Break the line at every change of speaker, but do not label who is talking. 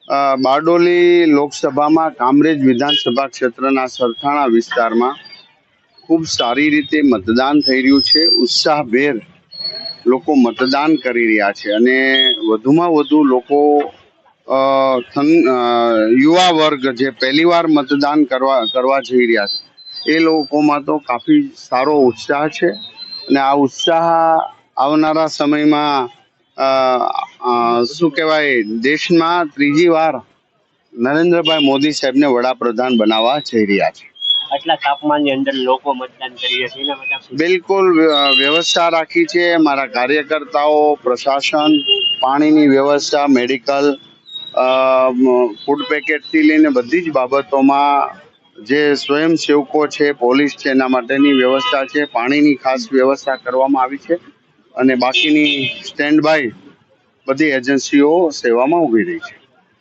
બારડોલી લોકસભામાં કામરેજ વિધાનસભા ક્ષેત્રના સરથાણા વિસ્તારમાં ખૂબ સારી રીતે મતદાન થઈ રહ્યું છે. ઉત્સાહભેર લોકો મતદાન કરી રહ્યા છે અને વધુમાં વધુ લોકો યુવા વર્ગ જે પહેલી વાર મતદાન કરવા જઈ રહ્યા છે એ લોકોમાં તો કાફી સારો ઉત્સાહ છે અને આ ઉત્સાહ આવનારા સમયમાં શું કહેવાય, દેશમાં ત્રીજી વાર નરેન્દ્રભાઈ મોદી સાહેબને વડાપ્રધાન બનાવવા જઈ રહ્યા છે.
આટલા તાપમાનની અંદર લોકો મતદાન કરી રહ્યા છે એના માટે
બિલકુલ વ્યવસ્થા રાખી છે. મારા કાર્યકર્તાઓ, પ્રશાસન, પાણીની વ્યવસ્થા, મેડિકલ, ફૂડ પેકેટથી લઈને બધી જ બાબતોમાં જે સ્વયંસેવકો છે, પોલીસ છે, એના માટેની વ્યવસ્થા છે. પાણીની ખાસ વ્યવસ્થા કરવામાં આવી છે અને બાકીની સ્ટેન્ડ બાય બધી એજન્સીઓ સેવામાં ઊભી રહી છે.